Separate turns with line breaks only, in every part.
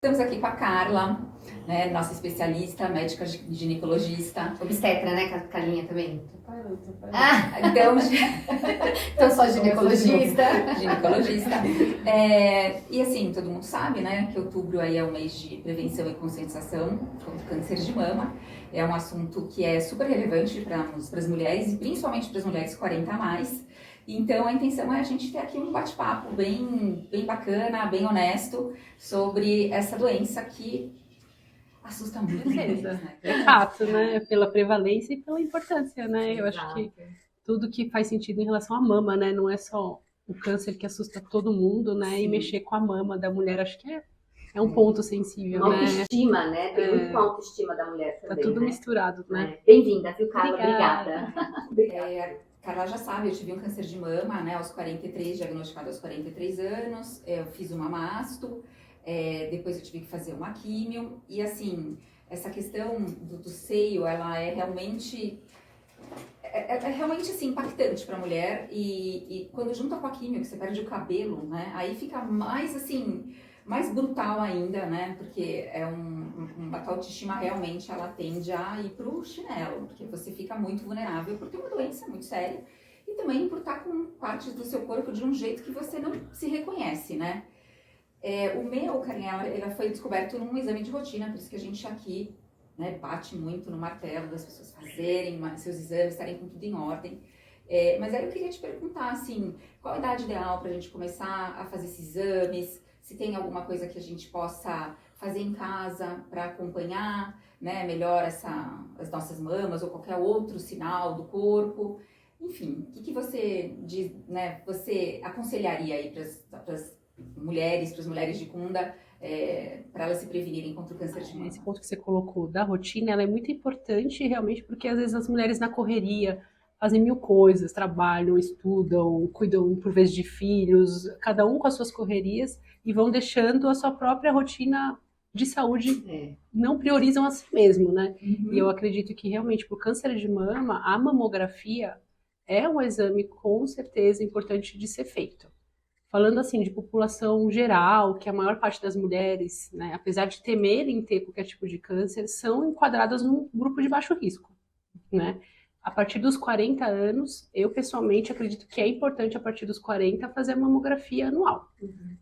Estamos aqui com a Carla, né, nossa especialista, médica ginecologista.
Obstetra, né, Carlinha também?
Tô parando.
Ah, então,
Então só ginecologista.
ginecologista. E assim, todo mundo sabe, né, que outubro aí é o mês de prevenção e conscientização contra o câncer de mama. É um assunto que é super relevante para as mulheres, e principalmente para as mulheres 40 a mais. Então, a intenção é a gente ter aqui um bate-papo bem bacana, bem honesto, sobre essa doença que assusta muito mulheres, né?
É fato, né? Pela prevalência e pela importância, né? Eu acho que tudo que faz sentido em relação à mama, né? Não é só o câncer que assusta todo mundo, né?
Sim.
E mexer com a mama da mulher, acho que é um ponto sensível,
Uma
né?
autoestima, né? Tem muito com a autoestima da mulher também,
Tá tudo
né?
misturado, né?
Bem-vinda, viu, Carla? Obrigada.
Carla já sabe, eu tive um câncer de mama, né, aos 43, diagnosticado aos 43 anos, eu fiz uma masto, depois eu tive que fazer uma químio, e assim, essa questão do seio, ela é realmente assim, impactante para a mulher, e quando junta com a químio, que você perde o cabelo, né, aí fica mais assim, mais brutal ainda, né, porque é uma autoestima realmente, ela tende a ir pro chinelo, porque você fica muito vulnerável, porque é uma doença muito séria, e também por estar com partes do seu corpo de um jeito que você não se reconhece, né. O meu, Carinha, ela foi descoberto num exame de rotina, por isso que a gente aqui, né, bate muito no martelo das pessoas fazerem seus exames, estarem com tudo em ordem. Mas aí eu queria te perguntar, assim, qual a idade ideal para a gente começar a fazer esses exames? Se tem alguma coisa que a gente possa fazer em casa para acompanhar, né, melhor as nossas mamas ou qualquer outro sinal do corpo. Enfim, o que você diz, né, você aconselharia aí para as mulheres de Kunda, para elas se prevenirem contra o câncer de mama?
Esse ponto que você colocou da rotina, ela é muito importante realmente porque às vezes as mulheres na correria fazem mil coisas, trabalham, estudam, cuidam por vezes de filhos, cada um com as suas correrias e vão deixando a sua própria rotina de saúde, não priorizam a si mesmo, né? E eu acredito que realmente para o câncer de mama, a mamografia é um exame com certeza importante de ser feito. Falando assim de população geral, que a maior parte das mulheres, né, apesar de temerem ter qualquer tipo de câncer, são enquadradas num grupo de baixo risco, né? A partir dos 40 anos, eu pessoalmente acredito que é importante a partir dos 40 fazer a mamografia anual.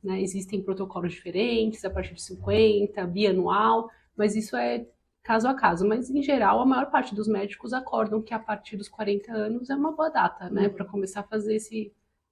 Né? Existem protocolos diferentes, a partir de 50, bianual, mas isso é caso a caso. Mas em geral, a maior parte dos médicos acordam que a partir dos 40 anos é uma boa data, né, para começar a fazer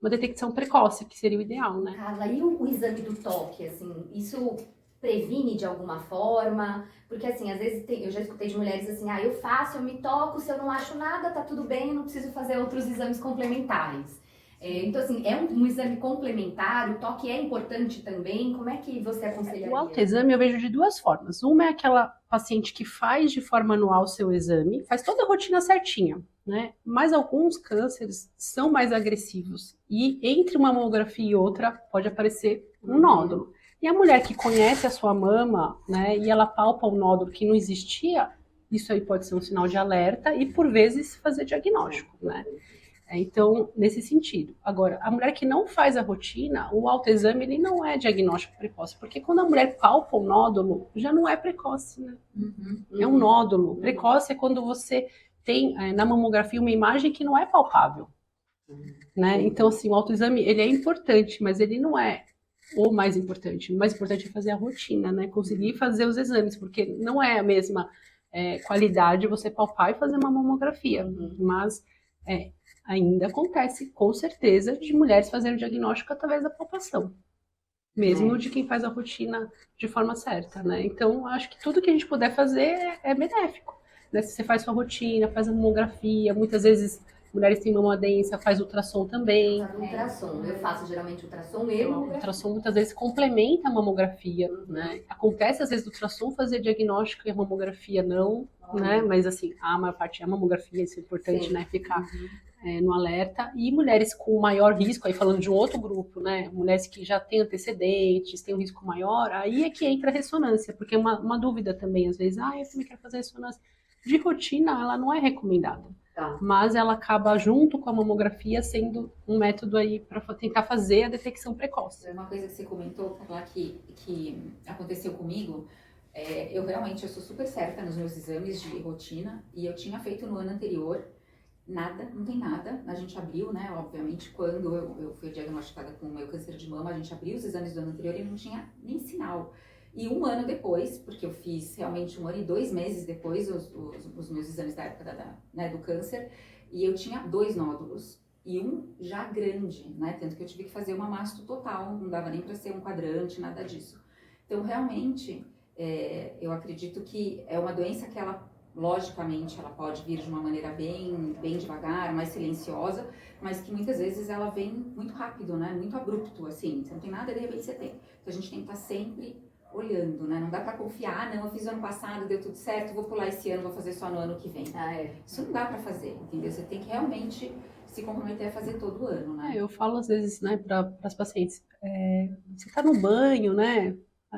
uma detecção precoce, que seria o ideal, né?
Carla, e o exame do toque, assim, isso previne de alguma forma? Porque, assim, às vezes eu já escutei de mulheres assim, eu faço, eu me toco, se eu não acho nada, tá tudo bem, eu não preciso fazer outros exames complementares. Então, assim, é um exame complementar, o toque é importante também, como é que você aconselharia?
O autoexame eu vejo de duas formas. Uma é aquela paciente que faz de forma anual o seu exame, faz toda a rotina certinha, né? Mas alguns cânceres são mais agressivos e entre uma mamografia e outra pode aparecer um nódulo. E a mulher que conhece a sua mama, né, e ela palpa um nódulo que não existia, isso aí pode ser um sinal de alerta e por vezes fazer diagnóstico, né? Então, nesse sentido. Agora, a mulher que não faz a rotina, o autoexame ele não é diagnóstico precoce, porque quando a mulher palpa o nódulo, já não é precoce, né? É um nódulo. Precoce é quando você tem na mamografia uma imagem que não é palpável, né? Então, assim, o autoexame ele é importante, mas ele não é o mais importante. O mais importante é fazer a rotina, né? Conseguir fazer os exames, porque não é a mesma qualidade você palpar e fazer uma mamografia, mas ainda acontece, com certeza, de mulheres fazerem o diagnóstico através da palpação. Mesmo de quem faz a rotina de forma certa, né? Então, acho que tudo que a gente puder fazer é benéfico. Né? Se você faz sua rotina, faz a mamografia, muitas vezes mulheres têm mamadência, faz ultrassom também.
Ultrassom, eu faço geralmente ultrassom e mamografia.
O ultrassom muitas vezes complementa a mamografia, né? Acontece às vezes do ultrassom fazer diagnóstico e a mamografia não, né? Mas assim, a maior parte é a mamografia, isso é importante, né? Ficar no alerta. E mulheres com maior risco, aí falando de um outro grupo, né? Mulheres que já têm antecedentes, têm um risco maior, aí é que entra a ressonância, porque é uma dúvida também, às vezes, eu também quero fazer ressonância. De rotina, ela não é recomendada.
Tá.
mas ela acaba junto com a mamografia sendo um método aí para tentar fazer a detecção precoce.
Uma coisa que você comentou, Carla, que aconteceu comigo, eu sou super certa nos meus exames de rotina, e eu tinha feito no ano anterior, nada, não tem nada. A gente abriu, né, obviamente, quando eu fui diagnosticada com o meu câncer de mama, a gente abriu os exames do ano anterior e não tinha nem sinal. E um ano depois, porque eu fiz realmente 1 ano e 2 meses depois os meus exames da época do câncer, e eu tinha 2 nódulos, e um já grande, né, tanto que eu tive que fazer uma masto total, não dava nem para ser um quadrante, nada disso. Então, realmente, eu acredito que é uma doença que ela, logicamente, ela pode vir de uma maneira bem devagar, mais silenciosa, mas que muitas vezes ela vem muito rápido, né? Muito abrupto, assim. Você não tem nada, de repente você tem. Então a gente tem que estar sempre olhando, né? Não dá pra confiar, não, eu fiz ano passado, deu tudo certo, vou pular esse ano, vou fazer só no ano que vem. Isso não dá pra fazer, entendeu? Você tem que realmente se comprometer a fazer todo ano, né?
Eu falo às vezes, né, para as pacientes, você tá no banho, né?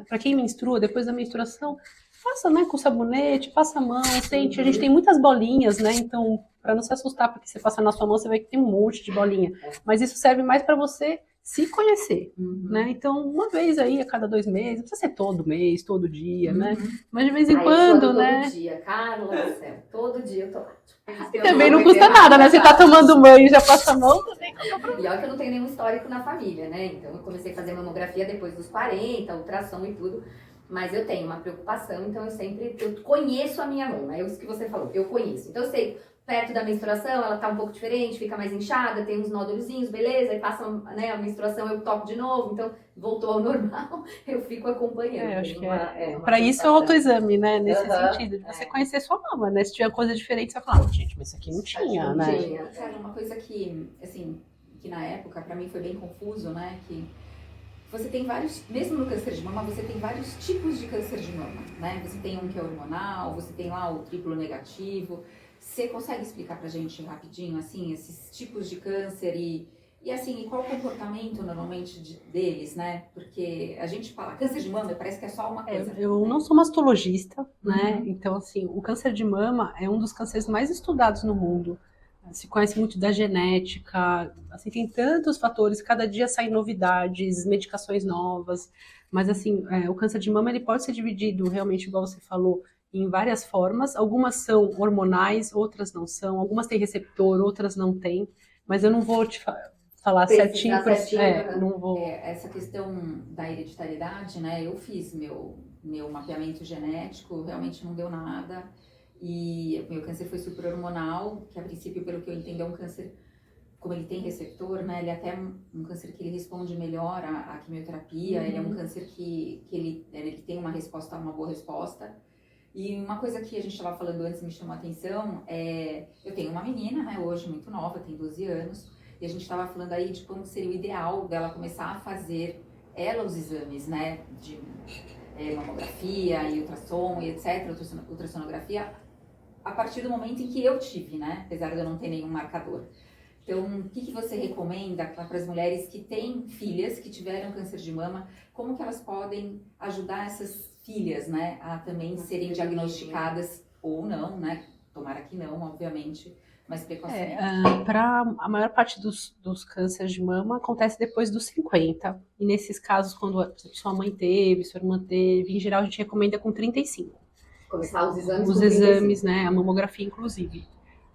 Para quem menstrua, depois da menstruação, faça, né, com sabonete, passa a mão, sente. A gente tem muitas bolinhas, né? Então, para não se assustar, porque você passa na sua mão, você vai ter um monte de bolinha. Mas isso serve mais para você se conhecer, né? Então, uma vez aí a cada 2 meses, não precisa ser todo mês, todo dia, né? Mas de vez em quando, né?
Todo dia, Carla do céu, todo dia eu tô lá.
Também não custa nada, né? Você tá tomando banho e já passa a mão, também.
E olha que eu não tenho nenhum histórico na família, né? Então eu comecei a fazer mamografia depois dos 40, ultrassom e tudo. Mas eu tenho uma preocupação, então eu conheço a minha mão, é isso que você falou, eu conheço. Então eu sei, perto da menstruação ela tá um pouco diferente, fica mais inchada, tem uns nódulozinhos, beleza, aí passa, né, a menstruação, eu toco de novo, então voltou ao normal, eu fico acompanhando.
Eu acho que pra isso é o autoexame, né, nesse sentido, de você conhecer sua mama, né, se tiver coisa diferente, você vai falar, gente, mas isso aqui não tinha, né.
Cara, uma coisa que, assim, que na época pra mim foi bem confuso, né, que você tem vários, mesmo no câncer de mama, você tem vários tipos de câncer de mama, né, você tem um que é hormonal, você tem lá o triplo negativo. Você consegue explicar pra gente rapidinho, assim, esses tipos de câncer e assim, qual o comportamento normalmente deles, né? Porque a gente fala câncer de mama, parece que é só uma coisa.
Eu não sou mastologista, né? Então, assim, o câncer de mama é um dos cânceres mais estudados no mundo. Se conhece muito da genética, assim, tem tantos fatores, cada dia saem novidades, medicações novas, mas, assim, o câncer de mama, ele pode ser dividido, realmente, igual você falou, em várias formas. Algumas são hormonais, outras não são. Algumas têm receptor, outras não têm. Mas eu não vou te falar certinho. Não vou.
Essa questão da hereditariedade, né? Eu fiz meu mapeamento genético, realmente não deu nada. E meu câncer foi super-hormonal, que a princípio, pelo que eu entendo, é um câncer, como ele tem receptor, né? Ele é até um câncer que ele responde melhor à quimioterapia. Ele é um câncer que ele tem uma boa resposta. E uma coisa que a gente estava falando antes me chamou a atenção eu tenho uma menina, né, hoje muito nova, tem 12 anos, e a gente estava falando aí de como seria o ideal dela começar a fazer os exames, né, de mamografia e ultrassom e etc, ultrassonografia, a partir do momento em que eu tive, né, apesar de eu não ter nenhum marcador. Então, o que você recomenda para as mulheres que têm filhas que tiveram câncer de mama, como que elas podem ajudar essas filhas, né, a também serem diagnosticadas ou não, né, tomara que não, obviamente, mas precocemente.
Para a maior parte dos cânceres de mama acontece depois dos 50, e nesses casos, quando sua mãe teve, sua irmã teve, em geral a gente recomenda com 35.
Começar os exames
Os exames, né, a mamografia inclusive.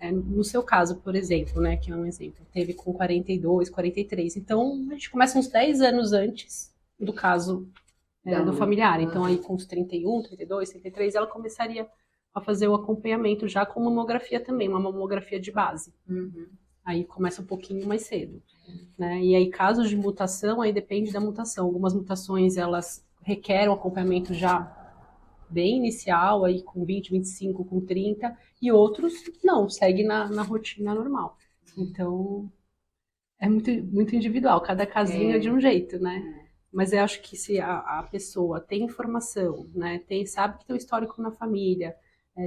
No seu caso, por exemplo, né, que é um exemplo, teve com 42, 43, então a gente começa uns 10 anos antes do caso do familiar. Então, aí com os 31, 32, 33, ela começaria a fazer o acompanhamento já com mamografia também, uma mamografia de base. Aí começa um pouquinho mais cedo. Né? E aí, casos de mutação, aí depende da mutação. Algumas mutações, elas requerem um acompanhamento já bem inicial, aí com 20, 25, com 30, e outros não, segue na rotina normal. Então, é muito, muito individual, cada casinho é de um jeito, né? Mas eu acho que se a pessoa tem informação, né, sabe que tem um histórico na família,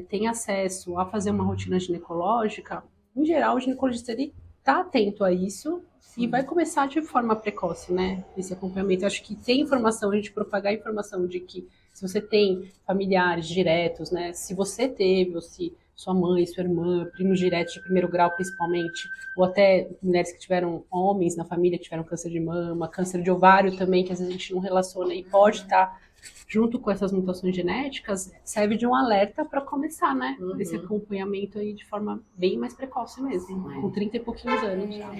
tem acesso a fazer uma rotina ginecológica, em geral o ginecologista está atento a isso e vai começar de forma precoce, né, esse acompanhamento. Eu acho que tem informação, a gente propagar a informação de que se você tem familiares diretos, né, se você teve ou se sua mãe, sua irmã, primos diretos de primeiro grau principalmente, ou até mulheres que tiveram homens na família que tiveram câncer de mama, câncer de ovário também, que às vezes a gente não relaciona e pode estar junto com essas mutações genéticas, serve de um alerta para começar, né? Esse acompanhamento aí de forma bem mais precoce mesmo, com 30 e pouquinhos anos já.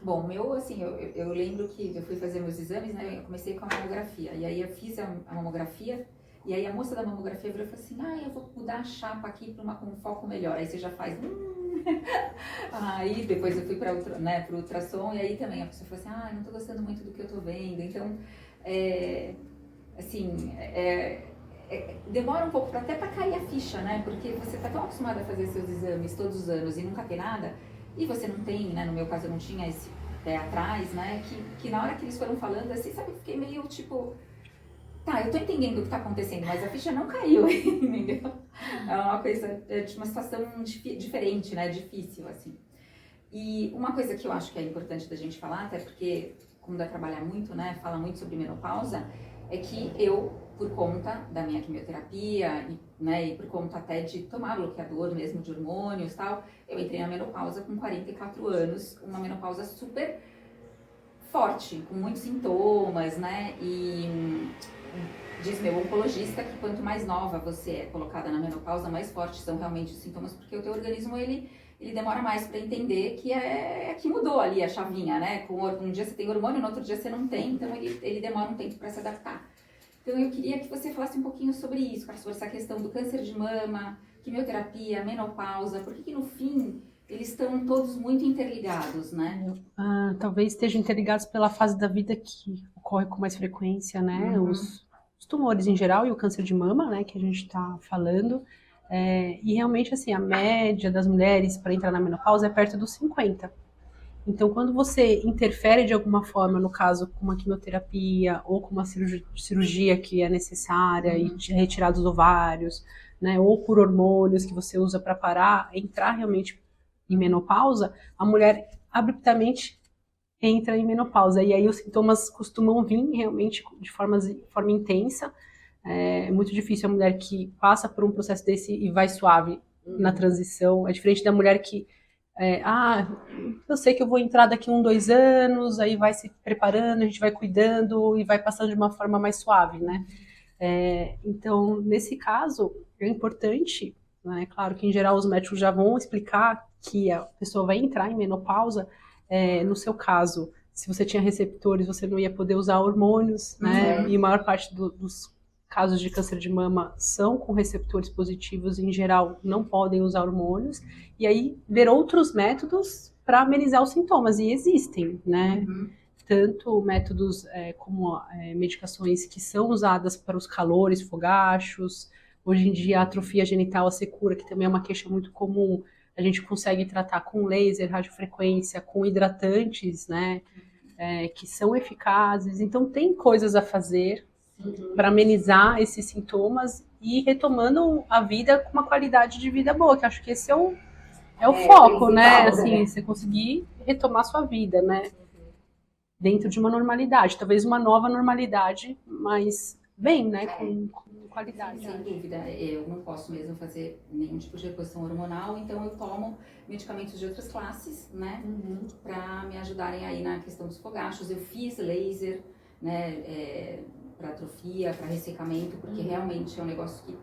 Bom, eu lembro que eu fui fazer meus exames, né? Eu comecei com a mamografia, e aí eu fiz a mamografia, e aí a moça da mamografia virou e falou assim, eu vou mudar a chapa aqui para com um foco melhor, aí você já faz... Aí depois eu fui para pro ultrassom, e aí também a pessoa falou assim, não tô gostando muito do que eu tô vendo, então, demora um pouco até para cair a ficha, né? Porque você tá tão acostumada a fazer seus exames todos os anos e nunca ter nada, e você não tem, né? No meu caso eu não tinha esse pé atrás, né? Que na hora que eles foram falando assim, sabe, eu fiquei meio tipo... Tá, eu tô entendendo o que tá acontecendo, mas a ficha não caiu, entendeu? É uma coisa, de uma situação diferente, né? Difícil, assim. E uma coisa que eu acho que é importante da gente falar, até porque, como dá trabalhar muito, né? Fala muito sobre menopausa, é que eu, por conta da minha quimioterapia, e por conta até de tomar bloqueador mesmo de hormônios e tal, eu entrei na menopausa com 44 anos, uma menopausa super forte, com muitos sintomas, né? E diz meu oncologista que quanto mais nova você é colocada na menopausa, mais fortes são realmente os sintomas, porque o teu organismo, ele demora mais para entender que mudou ali a chavinha, né? Um dia você tem hormônio, no outro dia você não tem, então ele demora um tempo para se adaptar. Então eu queria que você falasse um pouquinho sobre isso, sobre essa questão do câncer de mama, quimioterapia, menopausa, porque no fim eles estão todos muito interligados, né?
Talvez estejam interligados pela fase da vida que ocorre com mais frequência, né? Os tumores em geral e o câncer de mama, né? Que a gente está falando. E realmente, assim, a média das mulheres para entrar na menopausa é perto dos 50. Então, quando você interfere de alguma forma, no caso, com uma quimioterapia ou com uma cirurgia que é necessária e retirar dos ovários, né? Ou por hormônios que você usa para parar, entrar realmente em menopausa, a mulher abruptamente entra em menopausa. E aí os sintomas costumam vir realmente de forma intensa. É muito difícil a mulher que passa por um processo desse e vai suave na transição. É diferente da mulher que, eu sei que eu vou entrar daqui 1, 2 anos, aí vai se preparando, a gente vai cuidando e vai passando de uma forma mais suave, né? Então, nesse caso, é importante, né? Claro que em geral os médicos já vão explicar que a pessoa vai entrar em menopausa. No seu caso, se você tinha receptores, você não ia poder usar hormônios, né? E a maior parte dos casos de câncer de mama são com receptores positivos, em geral não podem usar hormônios, e aí ver outros métodos para amenizar os sintomas, e existem, né? Tanto métodos como medicações que são usadas para os calores, fogachos, hoje em dia a atrofia genital secura, que também é uma queixa muito comum, a gente consegue tratar com laser, radiofrequência, com hidratantes, né? Que são eficazes, então tem coisas a fazer para amenizar esses sintomas e retomando a vida com uma qualidade de vida boa, que acho que esse é o foco, né? Assim, você conseguir retomar sua vida, né? Dentro de uma normalidade, talvez uma nova normalidade, mas bem, né? Com qualidade.
Sem dúvida, eu não posso mesmo fazer nenhum tipo de reposição hormonal, então eu tomo medicamentos de outras classes, né? Para me ajudarem aí na questão dos fogachos. Eu fiz laser, né? Para atrofia, para ressecamento, porque realmente é um negócio que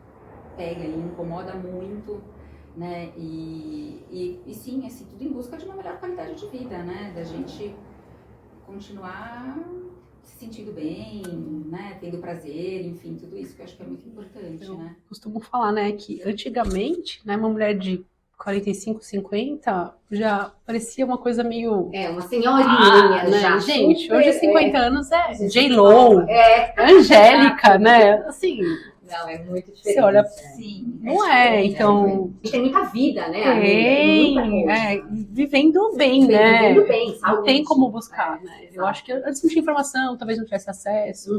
pega e incomoda muito, né? E sim, assim, tudo em busca de uma melhor qualidade de vida, né? Da gente continuar se sentindo bem, né? Tendo prazer, enfim, tudo isso que eu acho que é muito importante, né?
Costumo falar, né, que antigamente, né, uma mulher de 45, 50 já parecia uma coisa meio...
uma senhorinha,
né?
já.
Gente,
Super,
hoje 50 anos é J-Lo, Angélica, né? Assim...
Não, é muito diferente.
Você olha,
sim,
não então...
Tem muita vida, né?
Vivendo bem, né?
Vivendo bem, saúde.
Não tem como buscar, né? Eu acho que antes não tinha informação, talvez não tivesse acesso.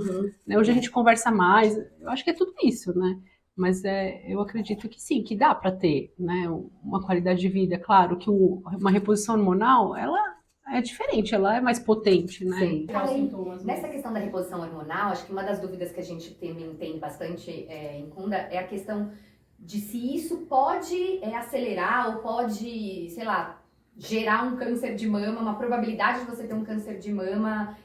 Né? Hoje a gente conversa mais. Eu acho que é tudo isso, né? Mas eu acredito que sim, que dá para ter, né? Uma qualidade de vida. Claro que uma reposição hormonal, ela é diferente, ela é mais potente, né?
Sim. Nessa questão da reposição hormonal, acho que uma das dúvidas que a gente também tem bastante em Kunda é a questão de se isso pode acelerar ou pode, sei lá, gerar um câncer de mama, uma probabilidade de você ter um câncer de mama,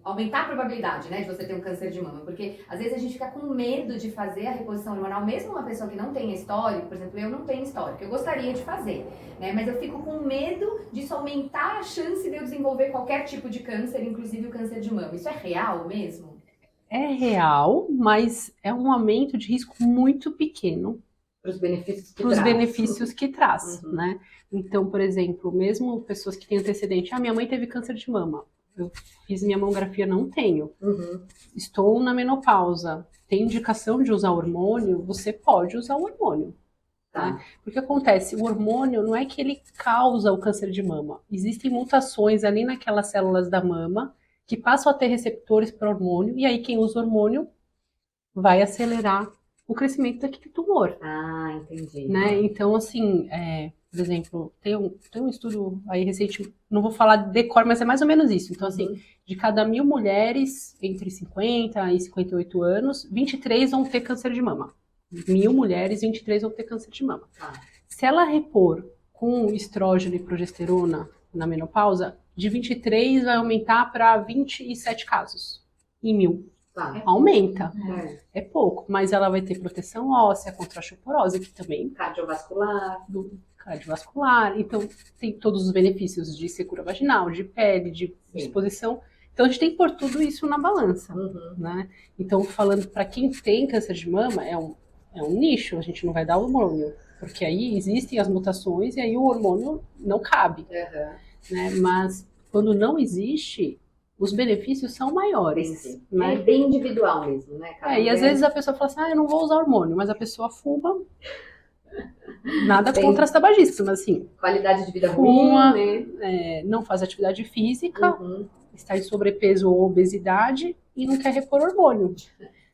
aumentar a probabilidade, né, de você ter um câncer de mama, porque às vezes a gente fica com medo de fazer a reposição hormonal, mesmo uma pessoa que não tem histórico, por exemplo, eu não tenho histórico, eu gostaria de fazer, né, mas eu fico com medo disso aumentar a chance de eu desenvolver qualquer tipo de câncer, inclusive o câncer de mama. Isso é real mesmo?
É real, mas é um aumento de risco muito pequeno
Para os benefícios que
para os
traz.
benefícios que traz, né? Então, por exemplo, mesmo pessoas que têm antecedente, minha mãe teve câncer de mama, eu fiz minha mamografia, não tenho, estou na menopausa, tem indicação de usar hormônio, você pode usar o hormônio.
Tá.
Né? Porque acontece, o hormônio não é que ele causa o câncer de mama, existem mutações ali naquelas células da mama que passam a ter receptores para hormônio, e aí quem usa hormônio vai acelerar o crescimento daquele tumor.
Ah, entendi.
Né? Então, assim, por exemplo, tem um estudo aí recente, não vou falar de cor, mas é mais ou menos isso. Então, assim, de cada 1.000 mulheres entre 50 e 58 anos, 23 vão ter câncer de mama. 1.000 mulheres, 23 vão ter câncer de mama.
Ah.
Se ela repor com estrógeno e progesterona na menopausa, de 23 vai aumentar para 27 casos em 1.000.
Tá.
Aumenta.
É.
É pouco, mas ela vai ter proteção óssea contra a osteoporose, que também
Cardiovascular.
do cardiovascular. Então, tem todos os benefícios de secura vaginal, de pele, de disposição. Então, a gente tem que pôr tudo isso na balança, né? Então, falando para quem tem câncer de mama, é um nicho, a gente não vai dar hormônio, porque aí existem as mutações e aí o hormônio não cabe, né? Mas, quando não existe, os benefícios são maiores. Né?
É bem individual mesmo, né?
E às vezes a pessoa fala assim, eu não vou usar hormônio, mas a pessoa fuma. Nada contra as tabagistas, mas assim,
qualidade de vida
fuma,
ruim, né?
Não faz atividade física, está em sobrepeso ou obesidade e não quer repor hormônio.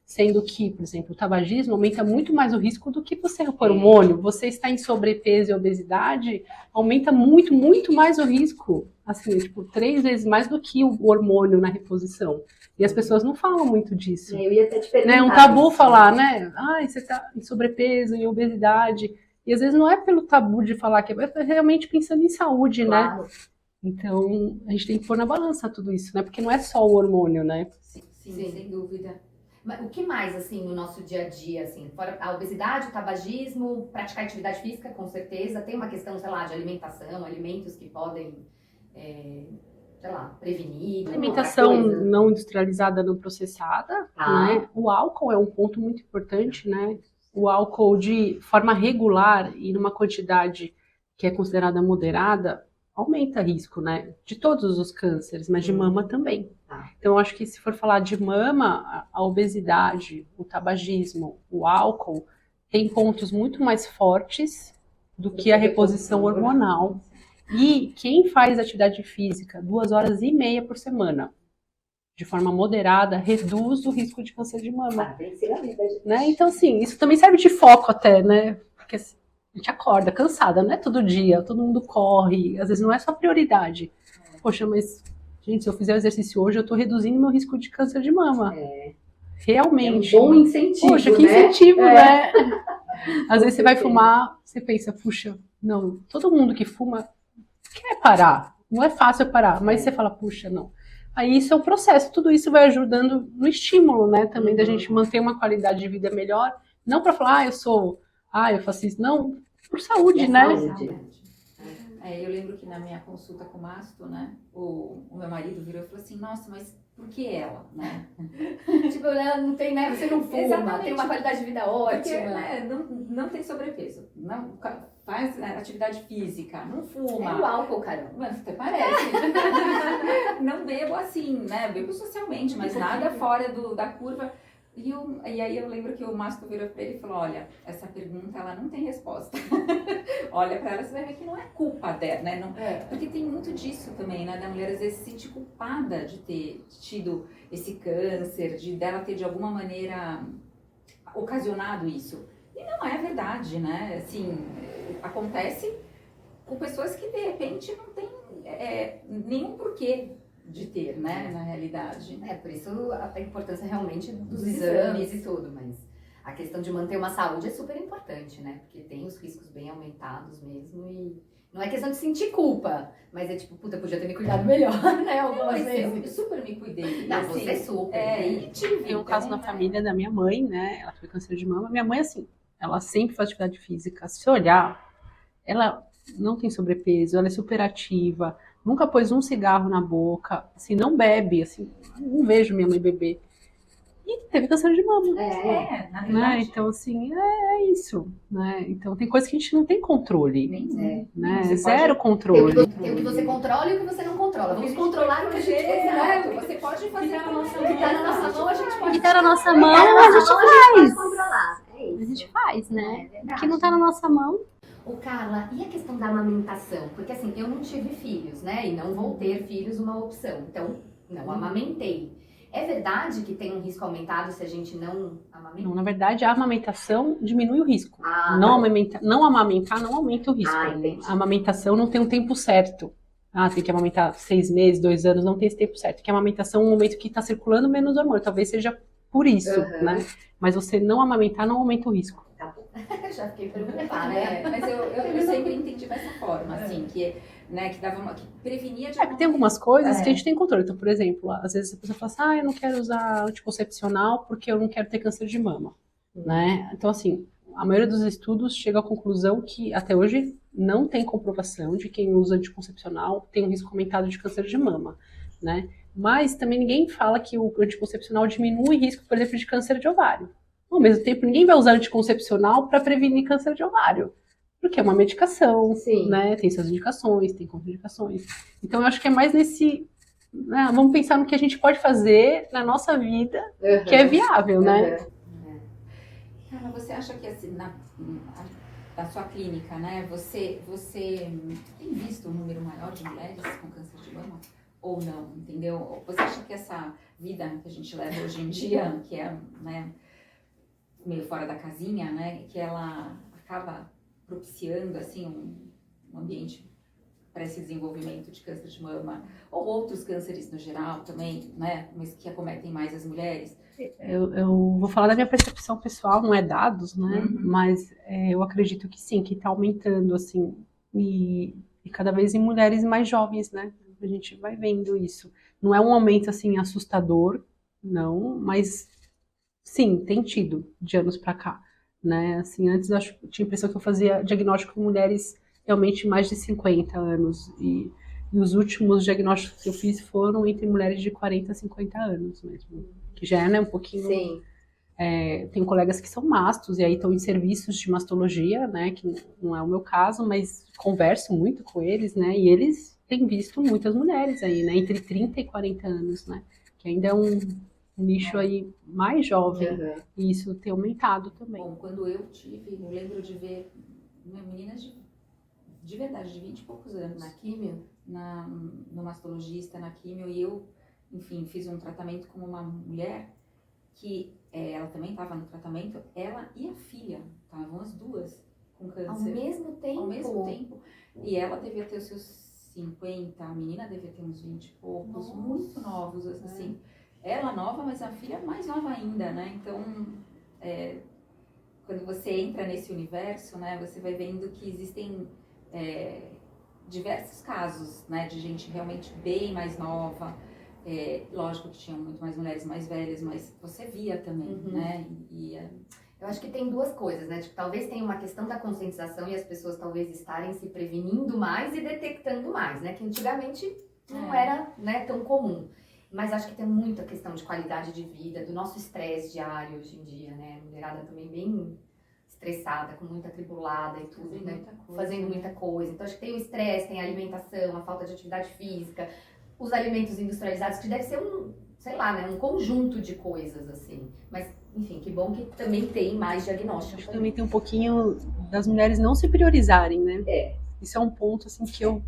Sendo que, por exemplo, o tabagismo aumenta muito mais o risco do que você repor hormônio. Você está em sobrepeso e obesidade, aumenta muito, muito mais o risco. Assim, 3 vezes mais do que o hormônio na reposição. E as pessoas não falam muito disso.
Eu ia até te perguntar.
É um tabu falar, né? Você está em sobrepeso, em obesidade. E às vezes não é pelo tabu de falar, que é realmente pensando em saúde,
Claro.
né? Então, a gente tem que pôr na balança tudo isso, né? Porque não é só o hormônio, né?
Sim, sem dúvida.
Mas o que mais, assim, no nosso dia a dia, assim, fora a obesidade, o tabagismo, praticar atividade física, com certeza, tem uma questão, sei lá, de alimentação, alimentos que podem, sei lá, prevenir.
Alimentação não industrializada, não processada, né? O álcool é um ponto muito importante, né? O álcool de forma regular e numa quantidade que é considerada moderada, aumenta risco, né? De todos os cânceres, mas de mama também. Então, eu acho que se for falar de mama, a obesidade, o tabagismo, o álcool, tem pontos muito mais fortes do que a reposição hormonal. E quem faz atividade física 2 horas e meia por semana, de forma moderada, reduz o risco de câncer de mama. Né? Então, assim, isso também serve de foco até, né? Porque assim, a gente acorda cansada, não é todo dia, todo mundo corre, às vezes não é só prioridade. Poxa, mas, gente, se eu fizer o exercício hoje, eu tô reduzindo meu risco de câncer de mama. Realmente.
É um bom incentivo,
Poxa, que incentivo, né? Às vezes você vai fumar, você pensa, puxa, não, todo mundo que fuma quer parar. Não é fácil parar, mas você fala, puxa, não. Aí isso é um processo, tudo isso vai ajudando no estímulo, né? Também da gente manter uma qualidade de vida melhor. Não para falar, eu faço isso. Não, por saúde, né?
Eu lembro que na minha consulta com o Masto, né? O meu marido virou e falou assim, nossa, mas por que ela, né?
Tipo, não tem, né? Você não fuma, tem uma qualidade de vida ótima.
Porque, né, não tem sobrepeso, não faz atividade física, não fuma.
É o álcool, caramba.
Mas até parece. Não bebo assim, né? Bebo socialmente, mas nada fora da curva. E aí eu lembro que o Márcio virou pra ele e falou, olha, essa pergunta ela não tem resposta. Olha pra ela, você vai ver que não é culpa dela, né? Não, porque tem muito disso também, né? Da mulher às vezes se sentir culpada de ter tido esse câncer, dela ter de alguma maneira ocasionado isso. E não é verdade, né? Assim, acontece com pessoas que de repente não tem nenhum porquê de ter, né, na realidade.
Por isso a importância realmente dos exames e tudo, mas a questão de manter uma saúde é super importante, né? Porque tem os riscos bem aumentados mesmo e não é questão de sentir culpa, mas é tipo, puta, podia ter me cuidado melhor, né? Algumas
Mas eu
vezes.
super me cuidei.
Não,
assim,
você super.
e tive,
Tem um caso na
né?
família da minha mãe, né? Ela teve câncer de mama. Minha mãe, assim, ela sempre faz atividade física. Se você olhar, ela não tem sobrepeso, ela é super ativa, nunca pôs um cigarro na boca, assim, não bebe, assim, não vejo minha mãe beber. E teve câncer de mama.
Na
Né?
verdade.
Então, assim, é isso. Né? Então, tem coisas que a gente não tem controle.
Nem
Né?
Você
Zero
pode-
controle.
Tem o que você controla e o que você não controla. Vamos controlar o que a gente
Exato,
quiser.
você pode fazer
Fica na
como
nossa
você
O que tá na nossa mão, a gente
O
pode
que tá na nossa
O que
mão,
tá na
a
nossa
gente
mão, a gente pode
faz.
controlar. É
A
isso.
gente faz, né?
É
O
verdade.
que não tá na nossa mão.
Ô, Carla, e a questão da amamentação? Porque assim, eu não tive filhos, né? E não vou ter filhos uma opção. Então, não amamentei. É verdade que tem um risco aumentado se a gente não amamenta?
Não, na verdade, a amamentação diminui o risco.
Ah,
Não,
tá.
não amamentar não aumenta o risco.
Ah, entendi.
A amamentação não tem um tempo certo. Ah, tem que amamentar 6 meses, 2 anos, não tem esse tempo certo. Porque a amamentação é um momento que está circulando menos hormônio. Talvez seja por isso,
Uhum.
né? Mas você não amamentar não aumenta o risco.
Tá bom. Já fiquei preocupada, né?
Mas eu sempre entendi dessa forma, assim, que, né, que dava que prevenia de
É, porque tem algumas coisas
É.
que a gente tem controle. Então, por exemplo, às vezes a pessoa fala assim, eu não quero usar anticoncepcional porque eu não quero ter câncer de mama, né? Então, assim, a maioria dos estudos chega à conclusão que até hoje não tem comprovação de quem usa anticoncepcional tem um risco aumentado de câncer de mama, né? Mas também ninguém fala que o anticoncepcional diminui o risco, por exemplo, de câncer de ovário. Ao mesmo tempo, ninguém vai usar anticoncepcional para prevenir câncer de ovário. Porque é uma medicação,
Sim.
né? Tem suas indicações, tem contraindicações. Então, eu acho que é mais nesse... né, vamos pensar no que a gente pode fazer na nossa vida, que é viável, né?
Carla, você acha que assim, na sua clínica, né, você tem visto um número maior de mulheres com câncer de mama? Ou não, entendeu? Você acha que essa vida que a gente leva hoje em dia, que é, né, meio fora da casinha, né, que ela acaba propiciando, assim, um ambiente para esse desenvolvimento de câncer de mama, ou outros cânceres no geral também, né, mas que acometem mais as mulheres?
Eu vou falar da minha percepção pessoal, não é dados, né?
Uhum.
Mas eu acredito que sim, que está aumentando, assim, e cada vez em mulheres mais jovens, né? A gente vai vendo isso. Não é um aumento, assim, assustador, não, mas sim, tem tido de anos para cá, né? Assim, antes eu tinha a impressão que eu fazia diagnóstico em mulheres realmente mais de 50 anos, e os últimos diagnósticos que eu fiz foram entre mulheres de 40 a 50 anos mesmo. Que já é, né, um pouquinho...
Sim.
Tenho colegas que são mastos e aí estão em serviços de mastologia, né, que não é o meu caso, mas converso muito com eles, né, e eles têm visto muitas mulheres aí, né, entre 30 e 40 anos, né, que ainda é um nicho aí mais jovem, e isso tem aumentado também.
Bom, quando eu lembro de ver meninas de verdade, de 20 e poucos anos,
Na químio?
no mastologista, na químio, e eu, enfim, fiz um tratamento com uma mulher que ela também estava no tratamento, ela e a filha, estavam as duas com câncer.
Ao mesmo tempo?
Ao mesmo tempo. E ela devia ter os seus 50, a menina devia ter uns 20 e poucos,
Nossa.
muito novos, assim. Ela nova, mas a filha mais nova ainda, né? Então, quando você entra nesse universo, né, você vai vendo que existem diversos casos, né, de gente realmente bem mais nova. Lógico que tinham muito mais mulheres mais velhas, mas você via também, né?
Eu acho que tem duas coisas, né? Tipo, talvez tenha uma questão da conscientização e as pessoas talvez estarem se prevenindo mais e detectando mais, né? Que antigamente não era, né, tão comum. Mas acho que tem muita questão de qualidade de vida, do nosso estresse diário hoje em dia, né? A mulherada também bem estressada, com muita atribulada e tudo,
Fazendo
né?
muita coisa.
Fazendo muita coisa. Então acho que tem o estresse, tem a alimentação, a falta de atividade física, os alimentos industrializados, que deve ser sei lá, né? Um conjunto de coisas, assim. Mas, enfim, que bom que também tem mais diagnóstico.
Acho que também tem um pouquinho das mulheres não se priorizarem, né? Isso é um ponto, assim, que eu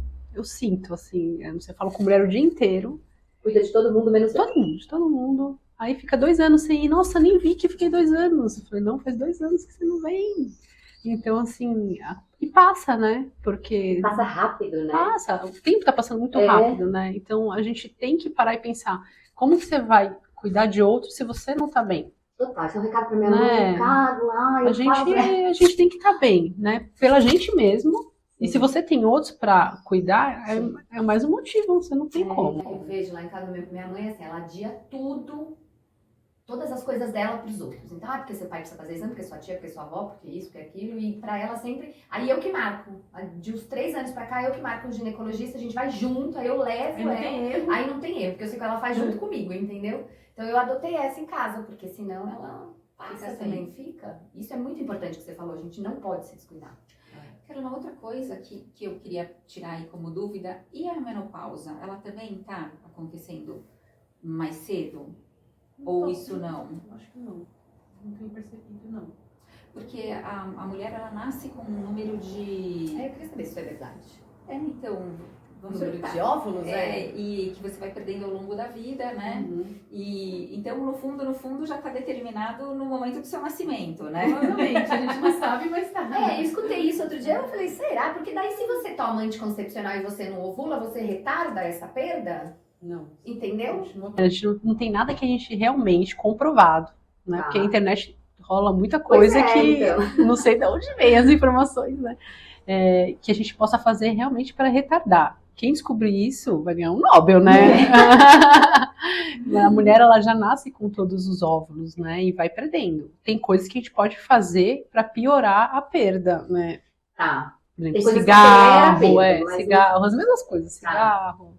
sinto, assim. Você fala com mulher o dia inteiro.
Cuida de todo mundo, menos
De todo mundo. Aí fica 2 anos sem ir. Nossa, nem vi que fiquei 2 anos. Eu falei, não, faz 2 anos que você não vem. Então, assim, e passa, né? Porque...
Passa rápido, né?
Passa, o tempo tá passando muito rápido, né? Então, a gente tem que parar e pensar, como que você vai cuidar de outro se você não tá bem?
Total, esse é um recado pra minha
Né?
mãe, recado lá,
A gente tem que estar bem, né? Pela gente mesmo. E se você tem outros pra cuidar, é mais um motivo, você não tem como.
Eu vejo lá em casa, minha mãe, assim, ela adia tudo, todas as coisas dela pros outros. Então, porque seu pai precisa fazer exame, porque sua tia, porque sua avó, porque isso, porque aquilo. E pra ela sempre, aí eu que marco. De uns 3 anos pra cá, eu que marco o ginecologista, a gente vai junto, aí eu levo
Aí não
ela.
tem erro.
Aí não tem erro, porque eu sei que ela faz junto comigo, entendeu? Então eu adotei essa em casa, porque senão ela passa
Fica
também, fica. Isso é muito importante que você falou, a gente não pode se descuidar.
Carol, uma outra coisa que eu queria tirar aí como dúvida, e a menopausa, ela também tá acontecendo mais cedo? Ou isso não?
Acho que não. Não tenho percebido, não.
Porque a mulher, ela nasce com um número de...
Eu queria saber se isso é verdade.
Então, vamos
Número
ver.
de óvulos,
E que você vai perdendo ao longo da vida, né? E então, no fundo, já está determinado no momento do seu nascimento, né?
Provavelmente, a gente não sabe, mas tá.
Eu escutei isso outro dia, eu falei, será? Porque daí se você toma anticoncepcional e você não ovula, você retarda essa perda?
Não.
Entendeu?
A gente não tem nada que a gente realmente comprovado, né?
Tá.
Porque a internet rola muita coisa que
então.
não sei de onde vem as informações, né? Que a gente possa fazer realmente para retardar. Quem descobrir isso vai ganhar um Nobel, né? A mulher, ela já nasce com todos os óvulos, né? E vai perdendo. Tem coisas que a gente pode fazer para piorar a perda, né?
Tá.
Por exemplo,
Tem coisas que
cigarro,
acelera a perda, mas
cigarro, as mesmas coisas.
Tá.
Cigarro,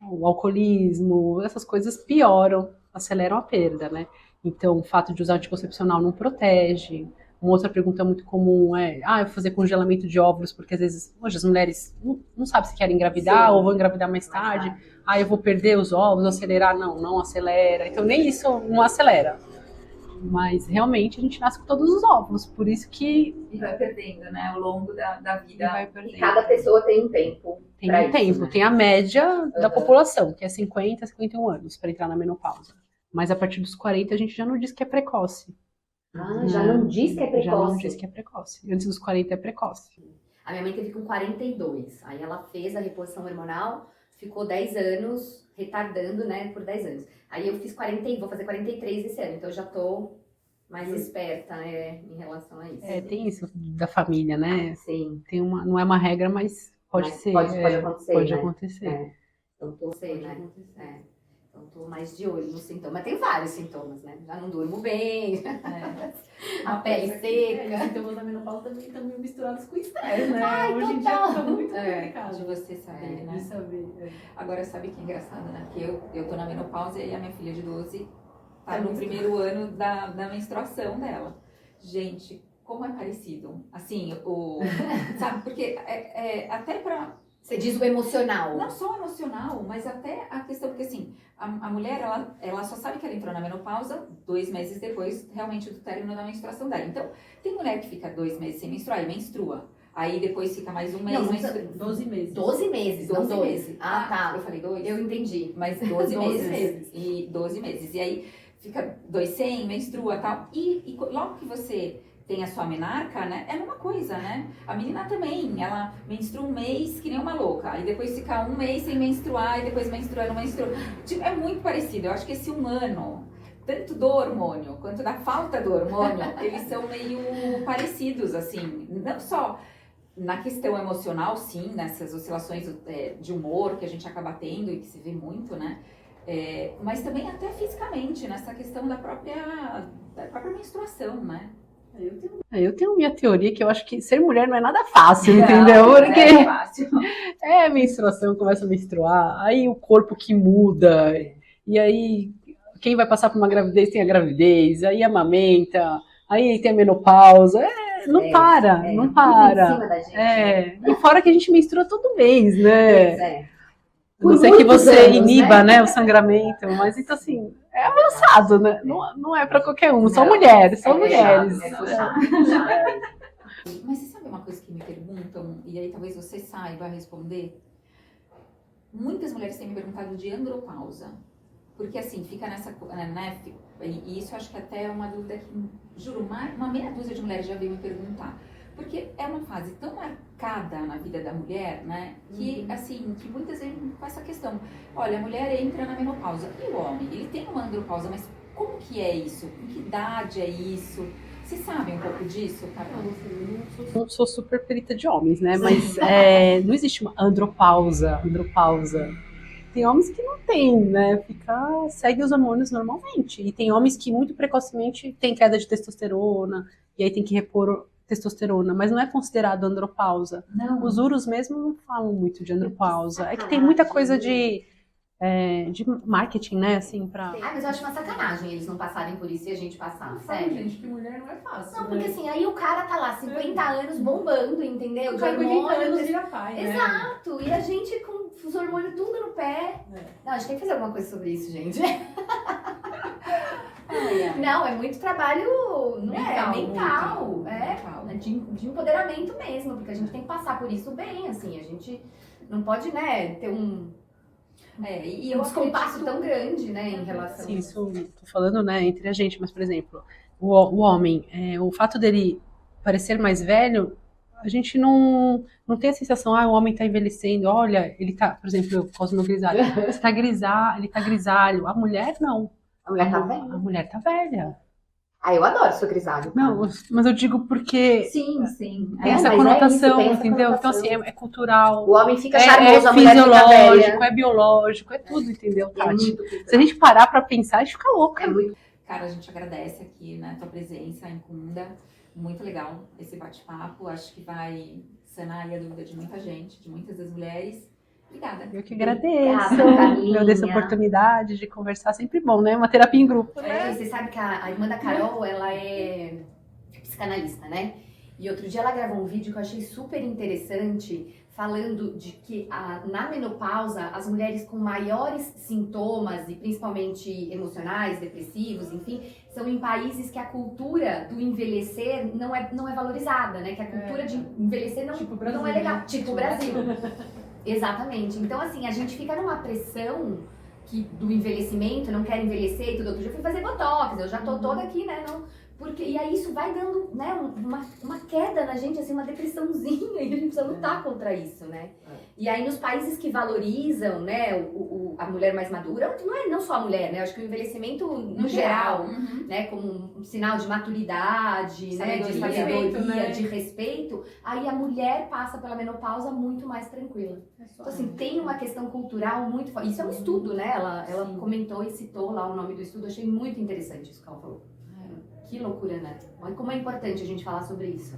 o alcoolismo, essas coisas pioram, aceleram a perda, né? Então, o fato de usar anticoncepcional não protege. Uma outra pergunta muito comum é, eu vou fazer congelamento de óvulos, porque às vezes, hoje as mulheres não sabem se querem engravidar ou vão engravidar mais tarde. Eu vou perder os óvulos, acelerar. Não acelera. Então, nem isso não acelera. Mas, realmente, a gente nasce com todos os óvulos. Por isso que...
E vai perdendo, né? Ao longo da vida.
vai
E
perdendo.
cada pessoa tem um tempo.
Tem
pra
um
isso,
tempo.
né?
Tem a média da população, que é 50 a 51 anos, para entrar na menopausa. Mas, a partir dos 40, a gente já não diz que é precoce.
Já não diz que é precoce.
Já não diz que é precoce. Antes dos 40 é precoce.
A minha mãe teve com 42. Aí ela fez a reposição hormonal, ficou 10 anos retardando, né, por 10 anos. Aí eu fiz 40, vou fazer 43 esse ano, então eu já tô mais esperta, né, em relação a isso.
Tem isso da família, né?
Sim.
Tem não é uma regra, mas pode ser.
Pode acontecer,
Pode
né?
acontecer.
Então tô Então tô mais de olho nos sintomas. Mas tem vários sintomas, né? Já não durmo bem, a pele seca.
Os sintomas da menopausa também estão meio misturados com o estresse, né?
Ai,
Hoje em dia
total.
fica muito complicado.
De você saber, né?
De saber.
Agora, sabe que é engraçado, né? Porque eu tô na menopausa e a minha filha de 12 tá no primeiro ano da menstruação dela. Gente, como é parecido. Assim, sabe? Porque até pra...
Você diz o emocional.
Não só emocional, mas até a questão, porque assim, a mulher, ela só sabe que ela entrou na menopausa 2 meses depois, realmente, do término da menstruação dela. Então, tem mulher que fica 2 meses sem menstruar e menstrua. Aí depois fica mais um mês.
Não,
menstrua.
12 meses.
12 meses, não
12
2.
meses.
Tá.
Eu falei 2?
Eu entendi.
Mas 12
12
meses. E 12 meses. E aí fica 2 sem, menstrua e tal. E logo que você tem a sua menarca, né? É a mesma coisa, né? A menina também, ela menstrua um mês que nem uma louca. Aí depois fica um mês sem menstruar, e depois menstrua, não menstrua. Tipo, é muito parecido. Eu acho que esse humano, tanto do hormônio quanto da falta do hormônio, eles são meio parecidos, assim. Não só na questão emocional, sim, nessas oscilações de humor que a gente acaba tendo e que se vê muito, né? Mas também até fisicamente, nessa questão da própria menstruação, né?
Eu tenho minha teoria que eu acho que ser mulher não é nada fácil, entendeu? Porque
É fácil.
a menstruação, começa a menstruar, aí o corpo que muda, e aí quem vai passar por uma gravidez tem a gravidez, aí amamenta, aí tem a menopausa, não para.
Em cima da gente.
E fora que a gente menstrua todo mês, né?
Por
Não sei que
muitos
você
anos,
iniba, né, o sangramento, mas então assim, é avançado, né? Não é pra qualquer um, são
Não,
mulheres, são
é
mulheres.
puxado.
Mas você sabe uma coisa que me perguntam, e aí talvez você saiba responder? Muitas mulheres têm me perguntado de andropausa. Porque assim, fica nessa, né, e isso eu acho que até é uma dúvida que, juro, uma meia dúzia de mulheres já veio me perguntar. Porque é uma fase tão marcada na vida da mulher, né, que assim, que muitas vezes com essa questão, olha, a mulher entra na menopausa, e o homem, ele tem uma andropausa, mas Como que é isso? Com que idade é isso? Vocês sabem um pouco disso, Carol?
Não sou super perita de homens, né? Mas não existe uma andropausa. Tem homens que não tem, né? Segue os hormônios normalmente. E tem homens que muito precocemente têm queda de testosterona, e aí tem que repor testosterona, mas não é considerado andropausa.
Não.
Os urus mesmo não falam muito de andropausa. É que tem muita coisa de marketing, né? Assim, pra...
Ah, mas eu acho uma sacanagem eles não passarem por isso e a gente passar, sério.
Gente, que mulher não é fácil.
Não, porque assim, aí o cara tá lá, 50 anos bombando, entendeu?
O
De
cara com 80
hormônio.
anos vira pai, né?
Exato, e a gente com os hormônios tudo no pé. Não, a gente tem que fazer alguma coisa sobre isso, gente. Não, é muito trabalho mental, de empoderamento mesmo, porque a gente tem que passar por isso bem, assim, a gente não pode, né, ter um descompasso tão grande, né, em relação
Sim, isso tô falando, né, entre a gente, mas, por exemplo, o homem, o fato dele parecer mais velho, a gente não tem a sensação, o homem tá envelhecendo, olha, ele tá, por exemplo, eu causo meu grisalho, ele tá grisalho, a mulher não.
A mulher tá velha.
A mulher tá velha.
Ah, eu adoro seu grisalho.
Não, mas eu digo porque
Sim.
tem essa conotação, entendeu? Então, assim, é cultural.
O homem fica charmoso, a mulher fica
fisiológico,
velha.
é biológico, é tudo, entendeu,
É
Tati?
muito cultural.
Se a gente parar pra pensar, a gente fica louca.
É muito.
Cara, a gente agradece aqui, né, tua presença em Kunda. Muito legal esse bate-papo. Acho que vai sanar aí a dúvida de muita gente, de muitas das mulheres. Obrigada.
Eu que agradeço.
Obrigada, Carlinha.
Eu dei essa oportunidade de conversar, sempre bom, né? Uma terapia em grupo.
Você sabe que a irmã da Carol, ela é psicanalista, né? E outro dia ela gravou um vídeo que eu achei super interessante, falando de que na menopausa, as mulheres com maiores sintomas, e principalmente emocionais, depressivos, enfim, são em países que a cultura do envelhecer não é valorizada, né? Que a cultura de envelhecer
Tipo
não é legal. Tipo o Brasil. Exatamente. Então, assim, a gente fica numa pressão do envelhecimento, não quero envelhecer e tudo. Outro dia eu fui fazer botox, eu já tô toda aqui, né? E aí isso vai dando, né, uma queda na gente, assim, uma depressãozinha, e a gente precisa lutar contra isso, né? E aí nos países que valorizam, né, a mulher mais madura, não só a mulher, né? Eu acho que o envelhecimento no geral, né, como um sinal de maturidade, né, de sabedoria, de respeito, aí a mulher passa pela menopausa muito mais tranquila. Então, assim, tem uma questão cultural muito forte. Isso é um estudo, né? Ela comentou e citou lá o nome do estudo, eu achei muito interessante isso que ela falou. Que loucura, né? Mas como é importante a gente falar sobre isso.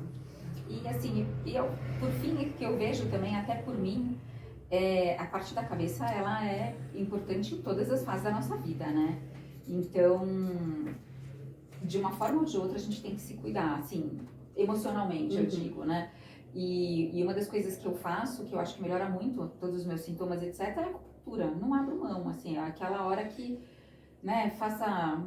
E assim, por fim, que eu vejo também, até por mim, a parte da cabeça, ela é importante em todas as fases da nossa vida, né? Então, de uma forma ou de outra, a gente tem que se cuidar, assim, emocionalmente, eu digo, né? E uma das coisas que eu faço, que eu acho que melhora muito todos os meus sintomas, etc., é a acupuntura. Não abro mão, assim, é aquela hora que, né, faça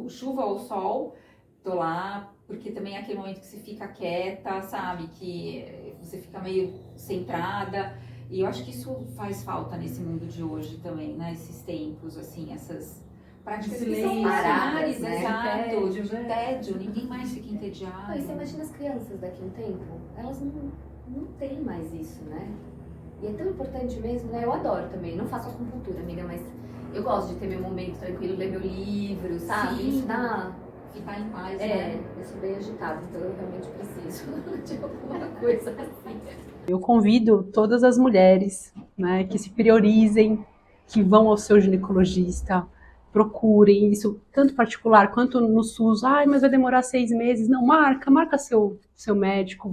chuva ou sol, tô lá, porque também é aquele momento que você fica quieta, sabe, que você fica meio centrada, e eu acho que isso faz falta nesse mundo de hoje também, né, esses tempos, assim, essas práticas que são paradas,
né?
exato, de tédio, ninguém mais fica entediado.
E você imagina as crianças daqui a um tempo, elas não têm mais isso, né? E é tão importante mesmo, né? Eu adoro também, não faço acupuntura, amiga, mas eu gosto de ter meu momento tranquilo, ler meu livro, sabe?
Sim.
Isso dá...
Ficar em paz,
né? Eu sou bem agitada, então eu realmente preciso de alguma coisa assim.
Eu convido todas as mulheres, né, que se priorizem, que vão ao seu ginecologista, procurem isso, tanto particular quanto no SUS. Mas vai demorar 6 meses. Não, marca seu médico,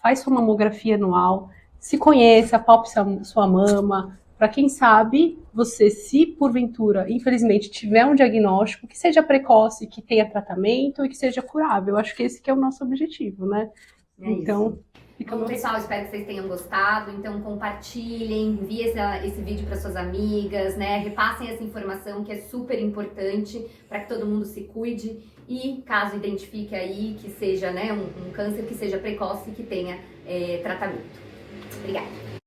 faz sua mamografia anual, se conheça, palpe sua mama, para quem sabe, você, se porventura, infelizmente, tiver um diagnóstico que seja precoce, que tenha tratamento e que seja curável. Eu acho que esse que é o nosso objetivo, né? Então,
Bom, pessoal, espero que vocês tenham gostado. Então, compartilhem, enviem esse vídeo para suas amigas, né? Repassem essa informação que é super importante para que todo mundo se cuide. E caso identifique aí que seja, né, um câncer que seja precoce e que tenha tratamento. Obrigada.